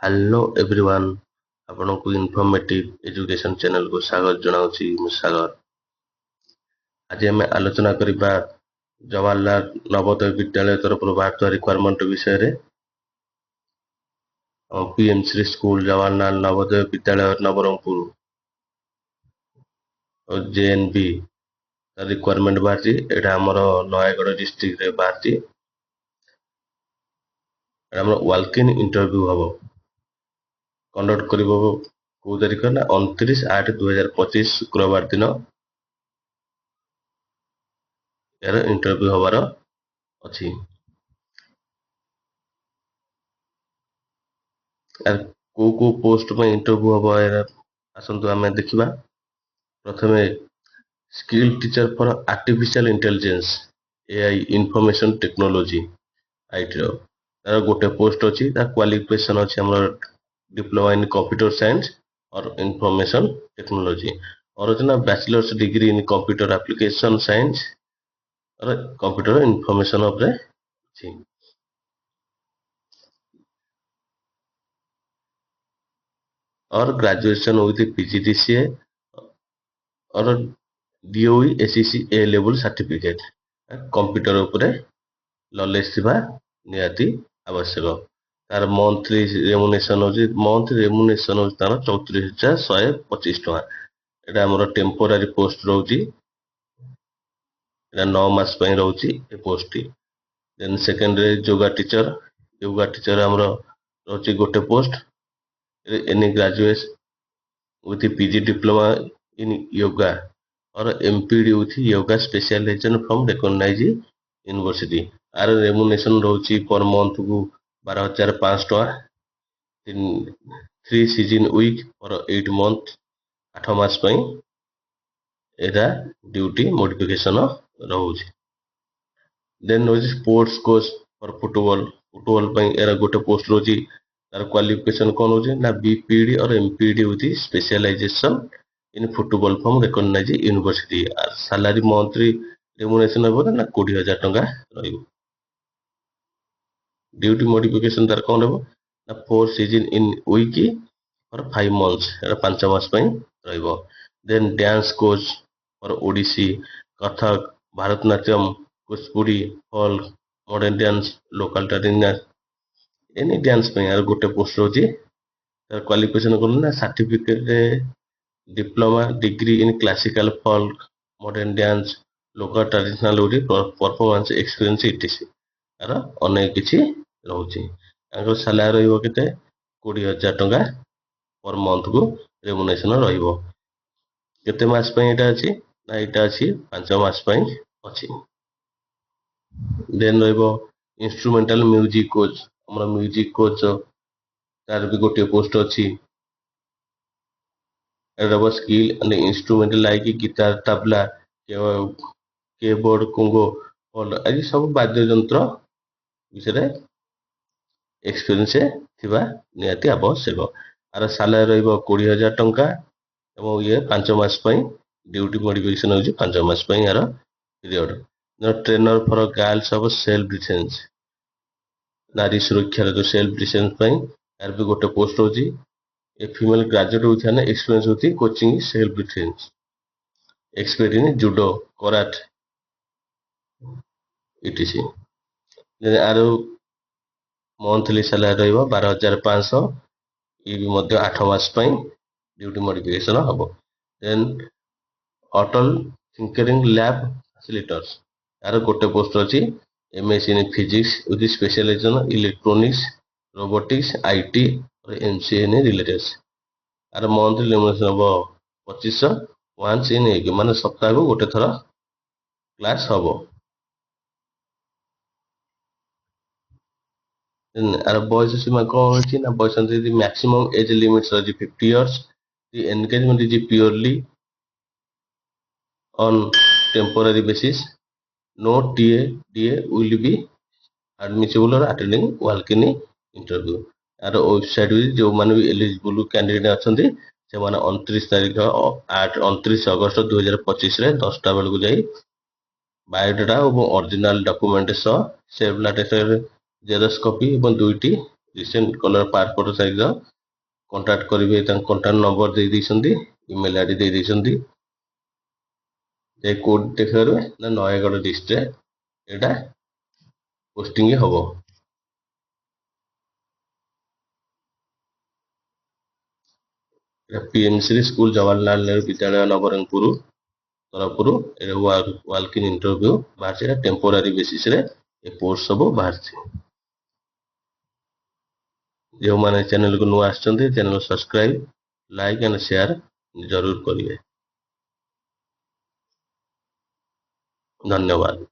Hello everyone, ଆପଣଙ୍କୁ ଇନଫର୍ମେଟିଭ education ଚ୍ୟାନେଲକୁ ସ୍ୱାଗତ ଜଣାଉଛି। ମୁଁ ସାଗର। ଆଜି ଆମେ ଆଲୋଚନା କରିବା ଜବାହରଲାଲ ନବୋଦୟ ବିଦ୍ୟାଳୟ ତରଫରୁ ବାହାରୁଥିବା ରିକ୍ୱାରମେଣ୍ଟ ବିଷୟରେ। ପିଏମଶ୍ରୀ ସ୍କୁଲ ଜବାହରଲାଲ ନବୋଦୟ ବିଦ୍ୟାଳୟ ନବରଙ୍ଗପୁର ଓ ଜେଏନବି ରିକ୍ୱାରମେଣ୍ଟ ବାହାରିଛି। ଏଇଟା ଆମର ନୟାଗଡ଼ ଡିଷ୍ଟ୍ରିକ୍ଟରେ ବାହାରିଛି। ଆମର ୱାଲ୍କ ଇନ୍ ଇଣ୍ଟରଭ୍ୟୁ ହବ। କଣ୍ଡକ୍ଟ କରିବ କୋଉ ତାରିଖ ନା 29/8/2025 ଶୁକ୍ରବାର ଦିନ ଏହାର ଇଣ୍ଟରଭ୍ୟୁ ହବାର ଅଛି। କୋଉ କୋଉ ପୋଷ୍ଟ ପାଇଁ ଇଣ୍ଟରଭ୍ୟୁ ହବ ଆସନ୍ତୁ ଆମେ ଦେଖିବା। ପ୍ରଥମେ skill teacher for artificial intelligence AI information technology ଆଇଟିର ତାର ଗୋଟେ ପୋଷ୍ଟ ଅଛି। ତା କ୍ୱାଲିଫିକେସନ ଅଛି ଆମର डिप्लोमा इन कंप्यूटर साइंस और इंफॉर्मेशन टेक्नोलॉजी और bachelors degree in computer application science और कंप्यूटर इंफॉर्मेशन उपरे अछि। और ग्रेजुएशन विथ पीजीडीसीए और DOE SEC A level certificate computer उपरे नॉलेज थिबा नियाती आवश्यक। तार मंथली रेमुनेशन होची तार 34,125 टका। एटा हमर टेम्पोरारी पोस्ट रहउची। एटा 9 मास पई रहउची ए पोस्ट टी। देन सेकेंडरी योगा टीचर हमर रहउची गोटे post. Any graduate with PG diploma in yoga और MPD with yoga specialisation from recognised university. आर रेमुनेशन रहउची पर मंथ को 12,500 टका। 3 सीजन वीक और 8 मंथ 8 मास पई एटा ड्यूटी मॉडिफिकेशन रहउची। देन रहउची स्पोर्ट्स कोच फॉर फुटबॉल पई एरा गोटे पोस्ट रहउची। तार क्वालिफिकेशन कोन होची ना बीपीडी और MPD with specialisation in football from recognised university. Salary monthly remuneration हो ना 20,000 टका रहइबो। ड्यूटी मॉडिफिकेशन तार कोन रहबो ना 4 सीजन इन वीक और 5 मंथ्स एरा 5 मास पई रहइबो। देन डांस कोच और Odissi, Kathak, Bharatanatyam, Kuchipudi, folk, modern dance, local traditional any dance पई यार गोटे पोस्ट रहउची। तार क्वालिफिकेशन कोन ना certificate diploma degree in classical folk, modern dance, local traditional performance experience etc आर अनेक किछि रहउची। तांको सैलरी रहइबो केते 20,000 टका पर मंथ को रेमुनेशन रहइबो। केते मास पई एटा अछि ना एटा अछि 5 मास पई अछि। देन रहइबो इंस्ट्रूमेंटल म्यूजिक कोच। हमरा म्यूजिक कोच तार भी गोटे पोस्ट अछि। एरबो skill and instrument like guitar, tabla, keyboard, कुंगो और आदि सब वाद्य यंत्र विषय एक्सपीरियंस थिबा नियाती आवश्यक। आर सैलरी रहइबो 20,000 टका एवं ये 5 मास पई ड्यूटी मॉडिफिकेशन होची 5 मास पई यार period. Trainer for girls of self defence, नारी सुरक्षा रो सेल्फ डिफेंस पई यार भी गोटे पोस्ट होची। ए फीमेल ग्रेजुएट होती है ना एक्सपीरियंस होती coaching self defence, experience judo, karate ETC. आरो मंथली सैलरी रहइबो 12,500। ये भी मध्य 8 मास पई ड्यूटी मॉडिफिकेशन हबो। Then Atal tinkering lab facilitators यार गोटे पोस्ट अछि। MSc in physics with specialisation electronics, robotics, IT और एमसीए इन रिलेटेड। आर मंथली रेमुनेशन हबो 2500 वंस इन एक माने सप्ताह को गोटे थरा क्लास हबो। आर बॉयज सीमा कोन अछि ना boys the maximum age limits अछि 50 years. The engagement is purely on temporary basis. No TA will be admissible or attending walk-in interview. Our website भी जो माने भी एलिजिबल कैंडिडेट अछंती से माने 29 तारीख 29 अगस्त 2025 रे 10टा बेल को जाई बायोडाटा और ओरिजिनल डॉक्यूमेंट सह सेव लाटेक्स जेरॉक्स कॉपी एवं दुईटी ରିସେଣ୍ଟ କଲର ପାସପୋର୍ଟ ସାଇଜର କଣ୍ଟାକ୍ଟ କରିବେ। ତାଙ୍କ କଣ୍ଟାକ୍ଟ ନମ୍ବର ଦେଇଛନ୍ତି, ଇମେଲ ଆଇଡି ଦେଇଛନ୍ତି। କୋଉଠି ଦେଖିପାରିବେ ନା ନୟାଗଡ଼ ଡିଷ୍ଟ୍ରିକ୍ଟରେ ଏଇଟା ପୋଷ୍ଟିଂ ହବ। ପିଏମସି ସ୍କୁଲ ଜବାହରଲାଲ ନେହେରୁ ବିଦ୍ୟାଳୟ ନବରଙ୍ଗପୁର ତରଫରୁ ୱାକ୍ ଇନ୍ ଇଣ୍ଟରଭ୍ୟୁ ବାହାରିଛି। ଏଟା ଟେମ୍ପୋରାରୀ ବେସିସରେ ଏ ପୋଷ୍ଟ ସବୁ ବାହାରିଛି। ଯେଉଁମାନେ ଚ୍ୟାନେଲକୁ ନୂଆ ଆସିଛନ୍ତି channel subscribe, like and share ଜରୁର କରିବେ। ଧନ୍ୟବାଦ।